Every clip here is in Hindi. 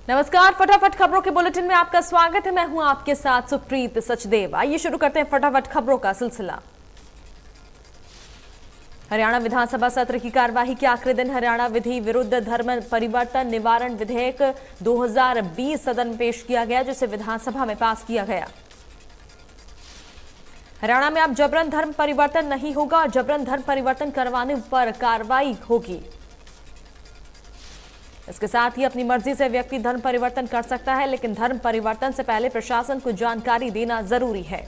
नमस्कार, फटाफट खबरों के बुलेटिन में आपका स्वागत है। मैं हूं आपके साथ सुप्रीत सचदेव। आइए शुरू करते हैं फटाफट खबरों का सिलसिला। हरियाणा विधानसभा सत्र की कार्यवाही के आखिरी दिन हरियाणा विधि विरुद्ध धर्म परिवर्तन निवारण विधेयक 2020 सदन में पेश किया गया, जिसे विधानसभा में पास किया गया। हरियाणा में अब जबरन धर्म परिवर्तन नहीं होगा और जबरन धर्म परिवर्तन करवाने पर कार्रवाई होगी। इसके साथ ही अपनी मर्जी से व्यक्ति धर्म परिवर्तन कर सकता है, लेकिन धर्म परिवर्तन से पहले प्रशासन को जानकारी देना जरूरी है।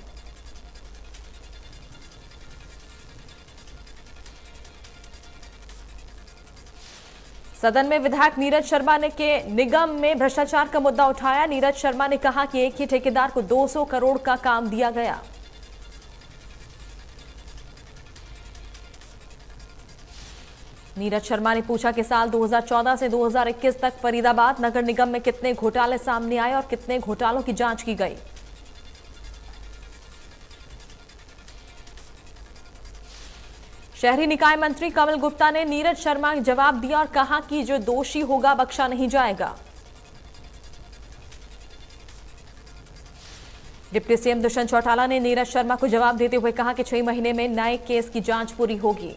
सदन में विधायक नीरज शर्मा ने के निगम में भ्रष्टाचार का मुद्दा उठाया। नीरज शर्मा ने कहा कि एक ही ठेकेदार को 200 करोड़ का काम दिया गया। नीरज शर्मा ने पूछा कि साल 2014 से 2021 तक फरीदाबाद नगर निगम में कितने घोटाले सामने आए और कितने घोटालों की जांच की गई। शहरी निकाय मंत्री कमल गुप्ता ने नीरज शर्मा का जवाब दिया और कहा कि जो दोषी होगा बख्शा नहीं जाएगा। डिप्टी सीएम दुष्यंत चौटाला ने नीरज शर्मा को जवाब देते हुए कहा कि 6 महीने में नए केस की जांच पूरी होगी।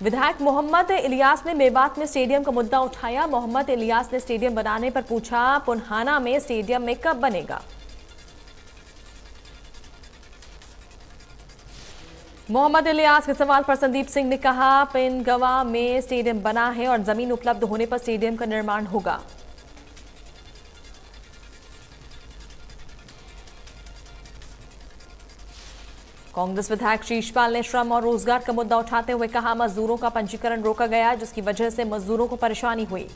विधायक मोहम्मद इलियास ने मेवात में स्टेडियम का मुद्दा उठाया। मोहम्मद इलियास ने स्टेडियम बनाने पर पूछा, पुन्हाना में स्टेडियम में कब बनेगा। मोहम्मद इलियास के सवाल पर संदीप सिंह ने कहा, पिनगवा में स्टेडियम बना है और जमीन उपलब्ध होने पर स्टेडियम का निर्माण होगा। कांग्रेस विधायक शीशपाल ने श्रम और रोजगार का मुद्दा उठाते हुए कहा, मजदूरों का पंजीकरण रोका गया, जिसकी वजह से मजदूरों को परेशानी हुई।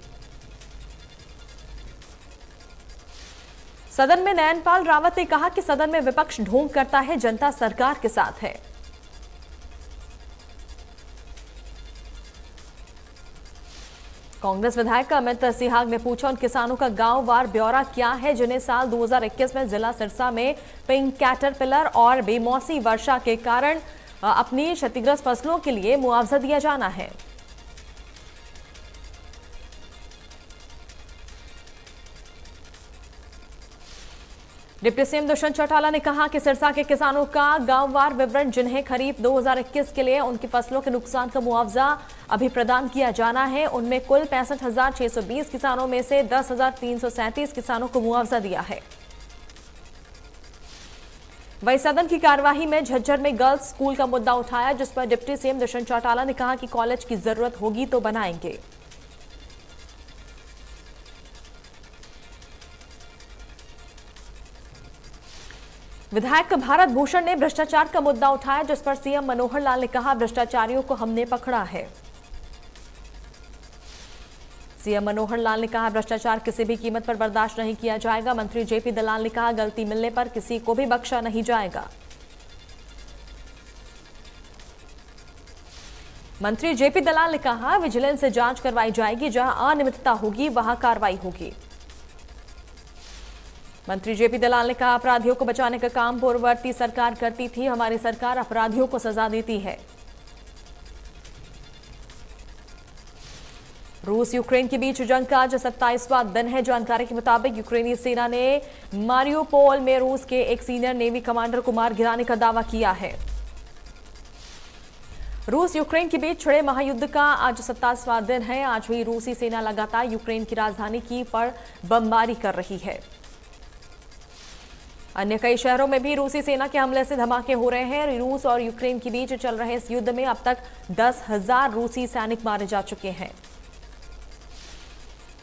सदन में नयनपाल रावत ने कहा कि सदन में विपक्ष ढोंग करता है, जनता सरकार के साथ है। कांग्रेस विधायक अमित सिहाग ने पूछा, उन किसानों का गांववार ब्यौरा क्या है जिन्हें साल 2021 में जिला सिरसा में पिंक कैटरपिलर और बेमौसमी वर्षा के कारण अपनी क्षतिग्रस्त फसलों के लिए मुआवजा दिया जाना है। डिप्टी सीएम दुष्यंत चौटाला ने कहा कि सिरसा के किसानों का गांववार विवरण, जिन्हें खरीफ 2021 के लिए उनकी फसलों के नुकसान का मुआवजा अभी प्रदान किया जाना है, उनमें कुल 65,620 किसानों में से 10,337 किसानों को मुआवजा दिया है। वहीं सदन की कार्यवाही में झज्जर में गर्ल्स स्कूल का मुद्दा उठाया, जिस पर डिप्टी सीएम दुष्यंत चौटाला ने कहा कि कॉलेज की जरूरत होगी तो बनाएंगे। विधायक भारत भूषण ने भ्रष्टाचार का मुद्दा उठाया, जिस पर सीएम मनोहर लाल ने कहा, भ्रष्टाचारियों को हमने पकड़ा है। सीएम मनोहर लाल ने कहा, भ्रष्टाचार किसी भी कीमत पर बर्दाश्त नहीं किया जाएगा। मंत्री जेपी दलाल ने कहा, गलती मिलने पर किसी को भी बख्शा नहीं जाएगा। मंत्री जेपी दलाल ने कहा, विजिलेंस से जांच करवाई जाएगी, जहां अनियमितता होगी वहां कार्रवाई होगी। मंत्री जेपी दलाल ने कहा, अपराधियों को बचाने का काम पूर्ववर्ती सरकार करती थी, हमारी सरकार अपराधियों को सजा देती है। रूस यूक्रेन के बीच जंग का आज 27वां दिन है। जानकारी के मुताबिक यूक्रेनी सेना ने मारियोपोल में रूस के एक सीनियर नेवी कमांडर को मार गिराने का दावा किया है। रूस यूक्रेन के बीच छिड़े महायुद्ध का आज 27वां दिन है। आज भी रूसी सेना लगातार यूक्रेन की राजधानी कीव पर बमबारी कर रही है। अन्य कई शहरों में भी रूसी सेना के हमले से धमाके हो रहे हैं। रूस और यूक्रेन के बीच चल रहे इस युद्ध में अब तक 10,000 रूसी सैनिक मारे जा चुके हैं।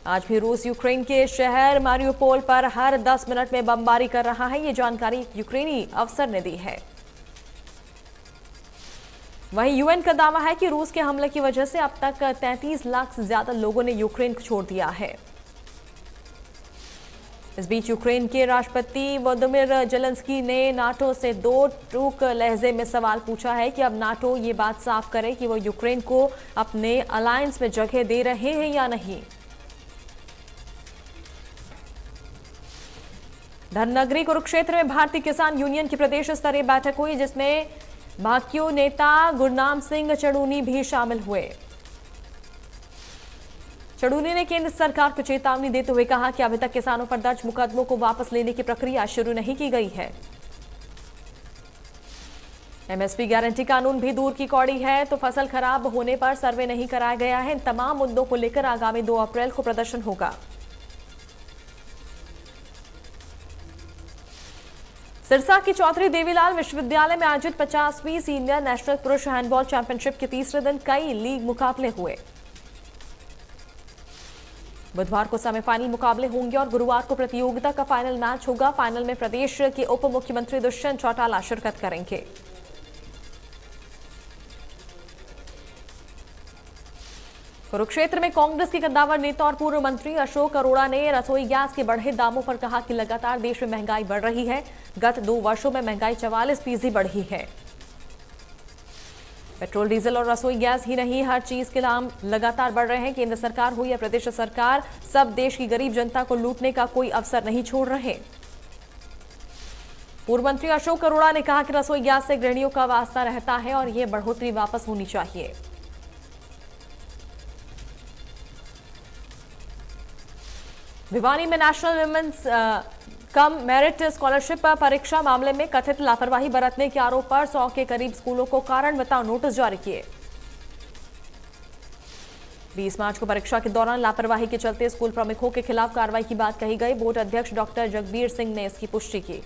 आज भी रूस यूक्रेन के शहर मारियोपोल पर हर 10 मिनट में बमबारी कर रहा है। ये जानकारी यूक्रेनी अफसर ने दी है। वहीं यूएन का दावा है कि रूस के हमले की वजह से अब तक 33 लाख से ज्यादा लोगों ने यूक्रेन को छोड़ दिया है। इस बीच यूक्रेन के राष्ट्रपति व्लादिमीर जेलेंस्की ने नाटो से 2 टूक लहजे में सवाल पूछा है कि अब नाटो ये बात साफ करे कि वो यूक्रेन को अपने अलायंस में जगह दे रहे हैं या नहीं। धननगरी कुरुक्षेत्र में भारतीय किसान यूनियन की प्रदेश स्तरीय बैठक हुई, जिसमें भाकियू नेता गुरनाम सिंह चढ़ूनी भी शामिल हुए। चड़ूनी ने केंद्र सरकार को चेतावनी देते हुए कहा कि अभी तक किसानों पर दर्ज मुकदमों को वापस लेने की प्रक्रिया शुरू नहीं की गई है। एमएसपी गारंटी कानून भी दूर की कौड़ी है, तो फसल खराब होने पर सर्वे नहीं कराया गया है। इन तमाम मुद्दों को लेकर आगामी 2 अप्रैल को प्रदर्शन होगा। सिरसा की चौधरी देवीलाल विश्वविद्यालय में आयोजित 50वीं सीनियर नेशनल पुरुष हैंडबॉल चैंपियनशिप के तीसरे दिन कई लीग मुकाबले हुए। बुधवार को सेमीफाइनल मुकाबले होंगे और गुरुवार को प्रतियोगिता का फाइनल मैच होगा। फाइनल में प्रदेश के उप मुख्यमंत्री दुष्यंत चौटाला शिरकत करेंगे। कुरुक्षेत्र में कांग्रेस के कद्दावर नेता और पूर्व मंत्री अशोक अरोड़ा ने रसोई गैस के बढ़े दामों पर कहा कि लगातार देश में महंगाई बढ़ रही है। गत 2 वर्षों में महंगाई 44% बढ़ी है। पेट्रोल, डीजल और रसोई गैस ही नहीं, हर चीज के दाम लगातार बढ़ रहे हैं। केंद्र सरकार हो या प्रदेश सरकार, सब देश की गरीब जनता को लूटने का कोई अवसर नहीं छोड़ रहे। पूर्व मंत्री अशोक अरोड़ा ने कहा कि रसोई गैस से गृहिणियों का वास्ता रहता है और यह बढ़ोतरी वापस होनी चाहिए। भिवानी में national women's cum merit scholarship परीक्षा मामले में कथित लापरवाही बरतने के आरोप पर 100 के करीब स्कूलों को कारण बताओ नोटिस जारी किए। 20 मार्च को परीक्षा के दौरान लापरवाही के चलते स्कूल प्रमुखों के खिलाफ कार्रवाई की बात कही गई। बोर्ड अध्यक्ष डॉक्टर जगबीर सिंह ने इसकी पुष्टि की।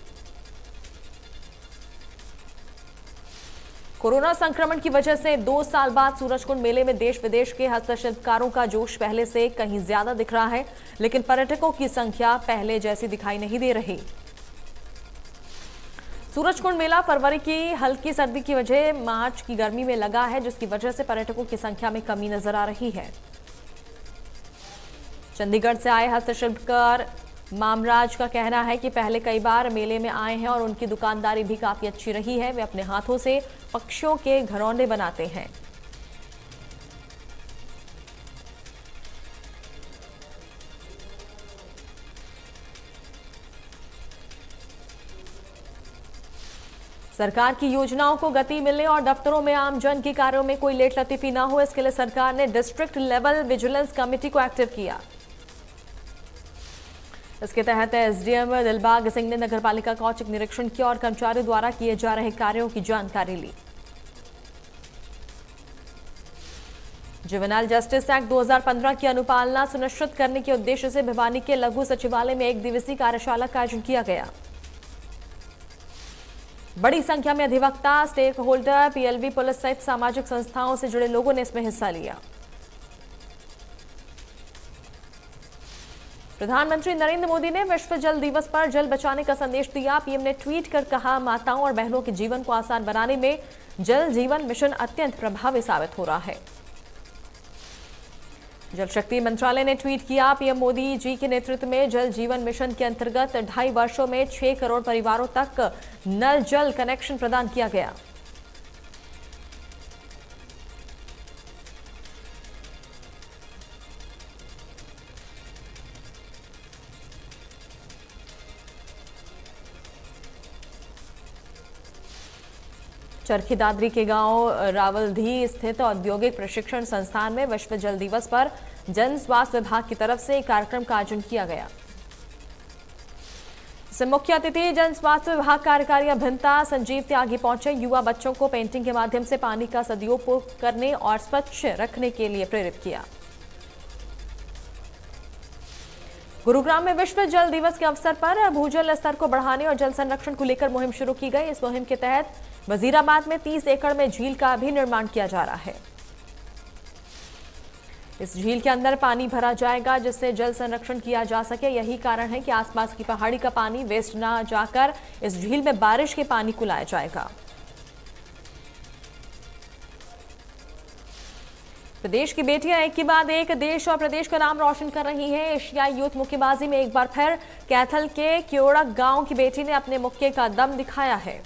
कोरोना संक्रमण की वजह से 2 साल बाद सूरजकुंड मेले में देश विदेश के हस्तशिल्पकारों का जोश पहले से कहीं ज्यादा दिख रहा है, लेकिन पर्यटकों की संख्या पहले जैसी दिखाई नहीं दे रही। सूरजकुंड मेला फरवरी की हल्की सर्दी की वजह मार्च की गर्मी में लगा है, जिसकी वजह से पर्यटकों की संख्या में कमी नजर आ रही है। चंडीगढ़ से आए हस्तशिल्पकार मामराज का कहना है कि पहले कई बार मेले में आए हैं और उनकी दुकानदारी भी काफी अच्छी रही है। वे अपने हाथों से पक्षियों के घरौंदे बनाते हैं। सरकार की योजनाओं को गति मिलने और दफ्तरों में आम जन के कार्यों में कोई लेट लतीफी ना हो, इसके लिए सरकार ने डिस्ट्रिक्ट लेवल विजिलेंस कमेटी को एक्टिव किया। इसके तहत एसडीएम दिलबाग सिंह ने नगरपालिका का औचक निरीक्षण किया और कर्मचारियों द्वारा किए जा रहे कार्यों की जानकारी ली। जुवेनाइल जस्टिस एक्ट 2015 की अनुपालना सुनिश्चित करने के उद्देश्य से भिवानी के लघु सचिवालय में 1 दिवसीय कार्यशाला का आयोजन किया गया। बड़ी संख्या में अधिवक्ता, स्टेक होल्डर, पीएलबी, पुलिस सहित सामाजिक संस्थाओं से जुड़े लोगों ने इसमें हिस्सा लिया। प्रधानमंत्री नरेंद्र मोदी ने विश्व जल दिवस पर जल बचाने का संदेश दिया। पीएम ने ट्वीट कर कहा, माताओं और बहनों के जीवन को आसान बनाने में जल जीवन मिशन अत्यंत प्रभावी साबित हो रहा है। जल शक्ति मंत्रालय ने ट्वीट किया, पीएम मोदी जी के नेतृत्व में जल जीवन मिशन के अंतर्गत 2.5 वर्षों में 6 करोड़ परिवारों तक नल जल कनेक्शन प्रदान किया गया। चरखी दादरी के गांव रावलधी स्थित औद्योगिक प्रशिक्षण संस्थान में विश्व जल दिवस पर जन स्वास्थ्य विभाग की तरफ से एक कार्यक्रम का आयोजन किया गया। इसमें मुख्य अतिथि जन स्वास्थ्य विभाग कार्यकारी अभियंता संजीव त्यागी पहुंचे। युवा बच्चों को पेंटिंग के माध्यम से पानी का सदुपयोग करने और स्वच्छ रखने के लिए प्रेरित किया। गुरुग्राम में विश्व जल दिवस के अवसर पर भूजल स्तर को बढ़ाने और जल संरक्षण को लेकर मुहिम शुरू की गई। इस मुहिम के तहत वजीराबाद में 30 एकड़ में झील का भी निर्माण किया जा रहा है। इस झील के अंदर पानी भरा जाएगा, जिससे जल संरक्षण किया जा सके। यही कारण है कि आसपास की पहाड़ी का पानी वेस्ट ना जाकर इस झील में बारिश के पानी को लाया जाएगा। प्रदेश की बेटियां एक के बाद एक देश और प्रदेश का नाम रोशन कर रही हैं। एशियाई यूथ मुक्केबाजी में एक बार फिर कैथल के क्योड़क गांव की बेटी ने अपने मुक्के का दम दिखाया है।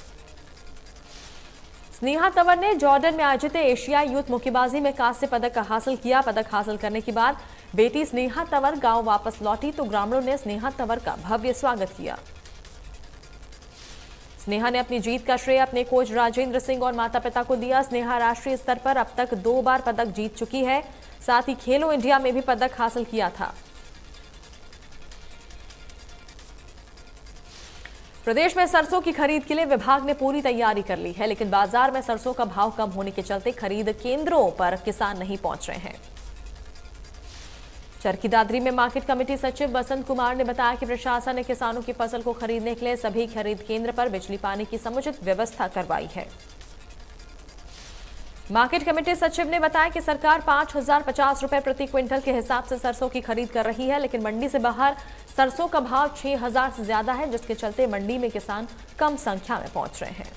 स्नेहा तंवर ने जॉर्डन में आयोजित एशियाई यूथ मुक्केबाजी में कांस्य पदक हासिल किया। पदक हासिल करने के बाद बेटी स्नेहा तंवर गांव वापस लौटी तो ग्रामीणों ने स्नेहा तंवर का भव्य स्वागत किया। स्नेहा ने अपनी जीत का श्रेय अपने कोच राजेंद्र सिंह और माता पिता को दिया। स्नेहा राष्ट्रीय स्तर पर अब तक 2 बार पदक जीत चुकी है। साथ ही खेलो इंडिया में भी पदक हासिल किया था। प्रदेश में सरसों की खरीद के लिए विभाग ने पूरी तैयारी कर ली है, लेकिन बाजार में सरसों का भाव कम होने के चलते खरीद केंद्रों पर किसान नहीं पहुंच रहे हैं। चरखी दादरी में मार्केट कमेटी सचिव बसंत कुमार ने बताया कि प्रशासन ने किसानों की फसल को खरीदने के लिए सभी खरीद केंद्र पर बिजली पानी की समुचित व्यवस्था करवाई है। मार्केट कमेटी सचिव ने बताया कि सरकार 5,050 रुपए प्रति क्विंटल के हिसाब से सरसों की खरीद कर रही है, लेकिन मंडी से बाहर सरसों का भाव 6,000 से ज्यादा है, जिसके चलते मंडी में किसान कम संख्या में पहुंच रहे हैं।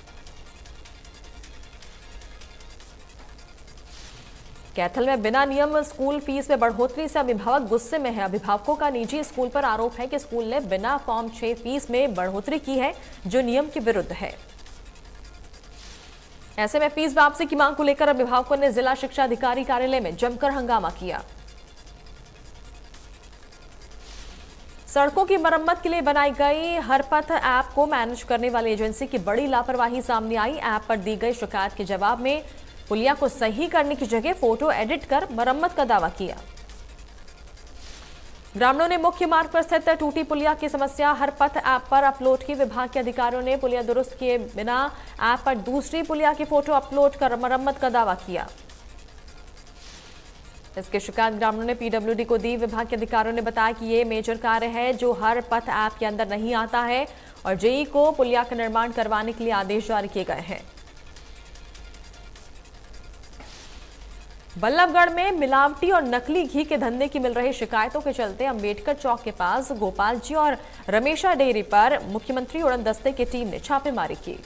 कैथल में बिना नियम स्कूल फीस में बढ़ोतरी से अभिभावक गुस्से में है। अभिभावकों का निजी स्कूल पर आरोप है कि स्कूल ने बिना फॉर्म 6 फीस में बढ़ोतरी की है, जो नियम के विरुद्ध है। ऐसे में फीस वापसी की मांग को लेकर अभिभावकों ने जिला शिक्षा अधिकारी कार्यालय में जमकर हंगामा किया। सड़कों की मरम्मत के लिए बनाई गई हरपथ ऐप को मैनेज करने वाली एजेंसी की बड़ी लापरवाही सामने आई। ऐप पर दी गई शिकायत के जवाब में पुलिया को सही करने की जगह फोटो एडिट कर मरम्मत का दावा किया। ग्रामीणों ने मुख्य मार्ग पर स्थित टूटी पुलिया की समस्या हरपथ ऐप पर अपलोड की। विभाग के अधिकारियों ने पुलिया दुरुस्त किए बिना ऐप पर दूसरी पुलिया की फोटो अपलोड कर मरम्मत का दावा किया। इसकी शिकायत ग्रामीणों ने पीडब्ल्यूडी को दी। विभाग के अधिकारियों ने बताया कि ये मेजर कार्य है जो हरपथ ऐप के अंदर नहीं आता है और जेई को पुलिया का निर्माण करवाने के लिए आदेश जारी किए गए हैं। बल्लभगढ़ में मिलावटी और नकली घी के धंधे की मिल रही शिकायतों के चलते अंबेडकर चौक के पास गोपाल जी और रमेशा डेयरी पर मुख्यमंत्री उड़न दस्ते की टीम ने छापेमारी की।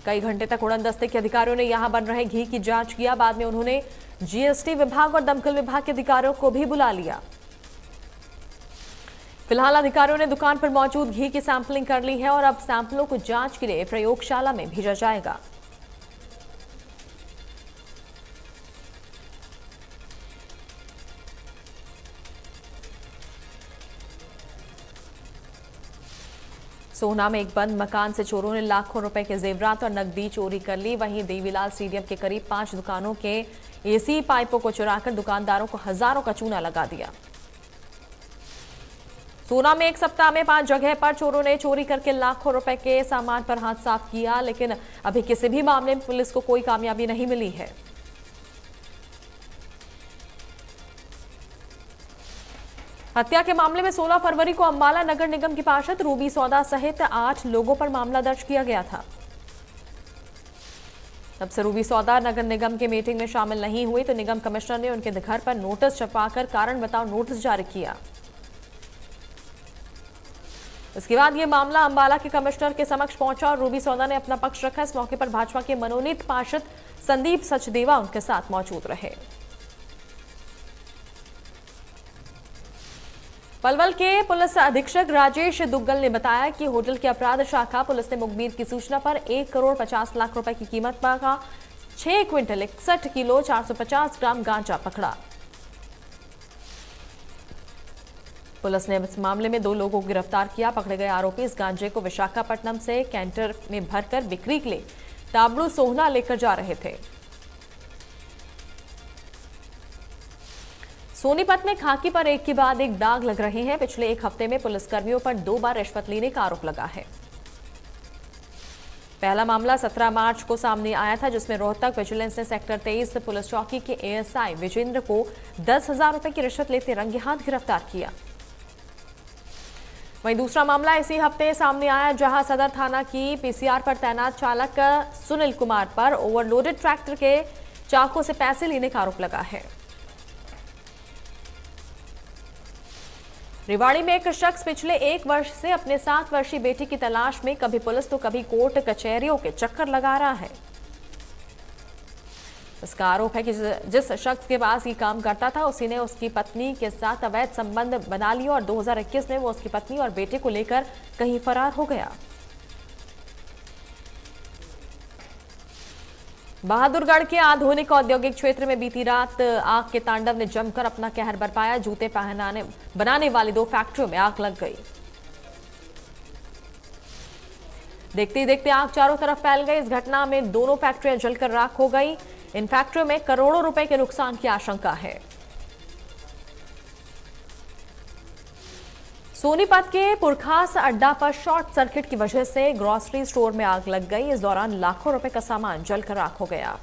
कई घंटे तक उड़न दस्ते के अधिकारियों ने यहां बन रहे घी की जांच किया। बाद में उन्होंने जीएसटी विभाग और दमकल विभाग के अधिकारियों को भी बुला लिया। फिलहाल अधिकारियों ने दुकान पर मौजूद घी की सैंपलिंग कर ली है और अब सैंपलों को जांच के लिए प्रयोगशाला में भेजा जाएगा। सोहना में एक बंद मकान से चोरों ने लाखों रुपए के जेवरात और नकदी चोरी कर ली। वहीं देवीलाल स्टेडियम के करीब 5 दुकानों के एसी पाइपों को चुराकर दुकानदारों को हजारों का चूना लगा दिया। सोहना में एक सप्ताह में 5 जगह पर चोरों ने चोरी करके लाखों रुपए के सामान पर हाथ साफ किया, लेकिन अभी किसी भी मामले में पुलिस को कोई कामयाबी नहीं मिली है। हत्या के मामले में 16 फरवरी को अंबाला नगर निगम की पार्षद रूबी सौदा सहित 8 लोगों पर मामला दर्ज किया गया था। तब से रूबी सौदा नगर निगम के मीटिंग में शामिल नहीं हुई तो निगम कमिश्नर ने उनके घर पर नोटिस छपवाकर कारण बताओ नोटिस जारी किया। इसके बाद यह मामला अंबाला के कमिश्नर के समक्ष पहुंचा और रूबी सौदा ने अपना पक्ष रखा। इस मौके पर भाजपा के मनोनीत पार्षद संदीप सचदेवा उनके साथ मौजूद रहे। पलवल के पुलिस अधीक्षक राजेश दुग्गल ने बताया कि होटल की अपराध शाखा पुलिस ने मुखबिर की सूचना पर 1 करोड़ 50 लाख रुपए की कीमत का 6 क्विंटल 61 किलो 450 ग्राम गांजा पकड़ा। पुलिस ने इस मामले में 2 लोगों को गिरफ्तार किया। पकड़े गए आरोपी इस गांजे को विशाखापट्टनम से कैंटर में भरकर बिक्री के लिए ताबड़ू सोहना लेकर जा रहे थे। सोनीपत में खाकी पर एक के बाद एक दाग लग रहे हैं। पिछले 1 हफ्ते में पुलिसकर्मियों पर 2 बार रिश्वत लेने का आरोप लगा है। पहला मामला 17 मार्च को सामने आया था, जिसमें रोहतक विजिलेंस ने सेक्टर 23 पुलिस चौकी के एएसआई विजेंद्र को 10,000 रुपए की रिश्वत लेते रंगे हाथ गिरफ्तार किया। वहीं दूसरा मामला इसी हफ्ते सामने आया, जहां सदर थाना की पीसीआर पर तैनात चालक सुनील कुमार पर ओवरलोडेड ट्रैक्टर के चाकों से पैसे लेने का आरोप लगा है। रेवाड़ी में एक शख्स पिछले 1 वर्ष से अपने 7 वर्षीय बेटी की तलाश में कभी पुलिस तो कभी कोर्ट कचहरियों के चक्कर लगा रहा है। इसका आरोप है कि जिस शख्स के पास ये काम करता था उसी ने उसकी पत्नी के साथ अवैध संबंध बना लिया और 2021 में वो उसकी पत्नी और बेटे को लेकर कहीं फरार हो गया। बहादुरगढ़ के आधुनिक औद्योगिक क्षेत्र में बीती रात आग के तांडव ने जमकर अपना कहर बरपाया। जूते बनाने वाली 2 फैक्ट्रियों में आग लग गई। देखते ही देखते आग चारों तरफ फैल गई। इस घटना में दोनों फैक्ट्रियां जलकर राख हो गई। इन फैक्ट्रियों में करोड़ों रुपए के नुकसान की आशंका है। सोनीपत के पुरखास अड्डा पर शॉर्ट सर्किट की वजह से ग्रोसरी स्टोर में आग लग गई। इस दौरान लाखों रुपए का सामान जलकर राख हो गया।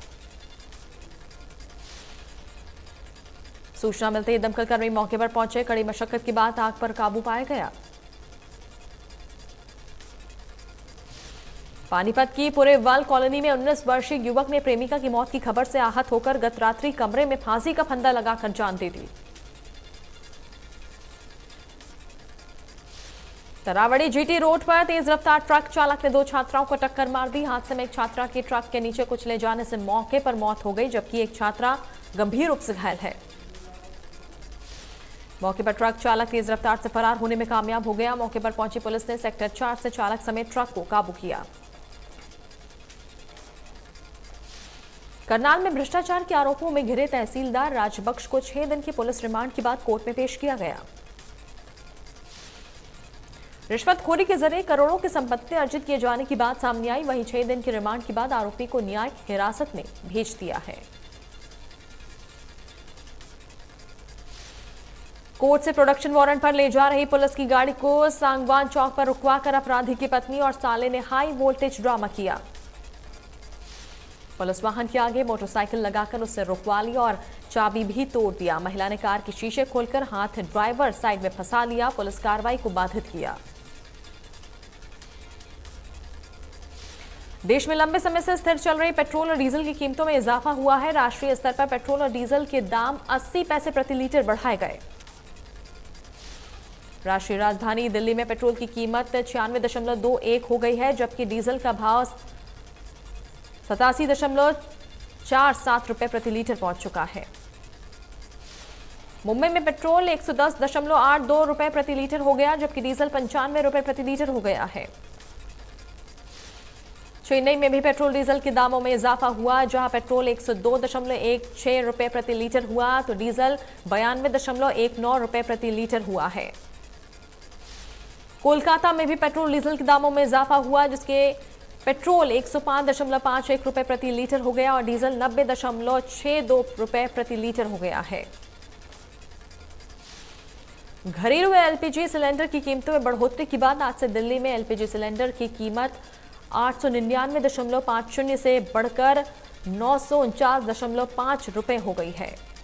सूचना मिलते ही दमकल कर्मी मौके पर पहुंचे। कड़ी मशक्कत के बाद आग पर काबू पाया गया। पानीपत की पुरेवाल कॉलोनी में 19 वर्षीय युवक ने प्रेमिका की मौत की खबर से आहत होकर गत रात्रि कमरे में फांसी का फंदा लगाकर जान दे दी। तरावड़ी जीटी रोड पर तेज रफ्तार ट्रक चालक ने 2 छात्राओं को टक्कर मार दी। हादसे में एक छात्रा की ट्रक के नीचे कुचले जाने से मौके पर मौत हो गई, जबकि एक छात्रा गंभीर रूप से घायल है। मौके पर ट्रक चालक तेज रफ्तार से फरार होने में कामयाब हो गया। मौके पर पहुंची पुलिस ने सेक्टर 4 से चालक समेत ट्रक को काबू किया। करनाल में भ्रष्टाचार के आरोपों में घिरे तहसीलदार राजबख्श को 6 दिन के पुलिस रिमांड के बाद कोर्ट में पेश किया गया। रिश्वतखोरी के जरिए करोड़ों की संपत्ति अर्जित किए जाने की बात सामने आई। वहीं 6 दिन के रिमांड के बाद आरोपी को न्यायिक हिरासत में भेज दिया है। कोर्ट से प्रोडक्शन वारंट पर ले जा रही पुलिस की गाड़ी को सांगवान चौक पर रुकवाकर अपराधी की पत्नी और साले ने हाई वोल्टेज ड्रामा किया। पुलिस वाहन के आगे मोटरसाइकिल लगाकर उसे रुकवा लिया और चाबी भी तोड़ दिया। महिला ने कार के शीशे खोलकर हाथ ड्राइवर साइड में फंसा लिया। पुलिस कार्रवाई को बाधित किया। देश में लंबे समय से स्थिर चल रही पेट्रोल और डीजल की कीमतों में इजाफा हुआ है। राष्ट्रीय स्तर पर पेट्रोल और डीजल के दाम 80 पैसे प्रति लीटर बढ़ाए गए। राष्ट्रीय राजधानी दिल्ली में पेट्रोल की कीमत 96.21 हो गई है, जबकि डीजल का भाव 87.47 रुपए प्रति लीटर पहुंच चुका है। मुंबई में पेट्रोल 110.82 रुपए प्रति लीटर हो गया, जबकि डीजल 95 रुपए प्रति लीटर हो गया है। चेन्नई में भी पेट्रोल डीजल के दामों में इजाफा हुआ, जहां पेट्रोल 102.16 रुपए प्रति लीटर हुआ तो डीजल 92.19 रुपए प्रति लीटर हुआ है। कोलकाता में भी पेट्रोल डीजल के दामों में इजाफा हुआ, जिसके पेट्रोल 105.51 रुपए प्रति लीटर हो गया और डीजल 90.62 रुपए प्रति लीटर हो गया है। घरेलू एलपीजी सिलेंडर की कीमतों में बढ़ोतरी के बाद आज से दिल्ली में एलपीजी सिलेंडर की कीमत 899.50 से बढ़कर 949.5 रुपए हो गई है।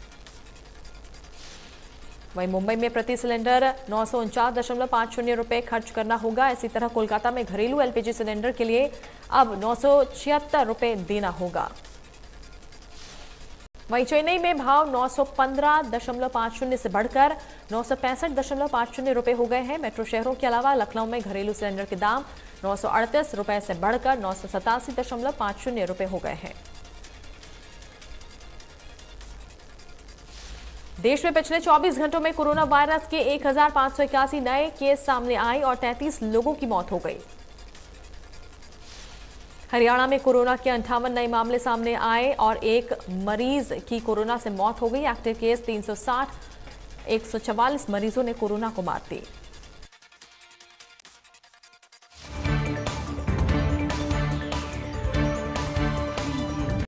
वहीं मुंबई में प्रति सिलेंडर 949.50 रुपए खर्च करना होगा। इसी तरह कोलकाता में घरेलू एलपीजी सिलेंडर के लिए अब 976 रुपए देना होगा। वहीं चेन्नई में भाव 915.50 से बढ़कर 965.50 रुपए हो गए हैं। मेट्रो शहरों के अलावा लखनऊ में घरेलू सिलेंडर के दाम 938 रुपए से बढ़कर 987.50 रुपए हो गए हैं। देश में पिछले 24 घंटों में कोरोना वायरस के 1581 नए केस सामने आए और 33 लोगों की मौत हो गई। हरियाणा में कोरोना के 58 नए मामले सामने आए और एक मरीज की कोरोना से मौत हो गई। एक्टिव केस 360, 144 मरीजों ने कोरोना को मात दी।